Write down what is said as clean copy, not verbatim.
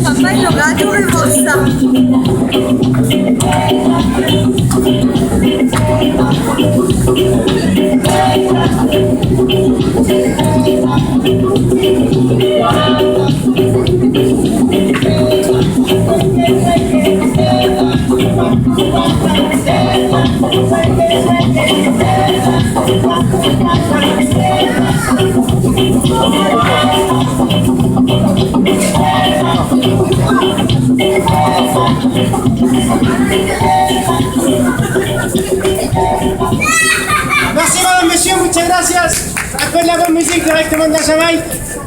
Papà hai giocato con mossa. Merci madame, monsieur, muchas gracias. Après la bonne musique directement de la Jamaïque.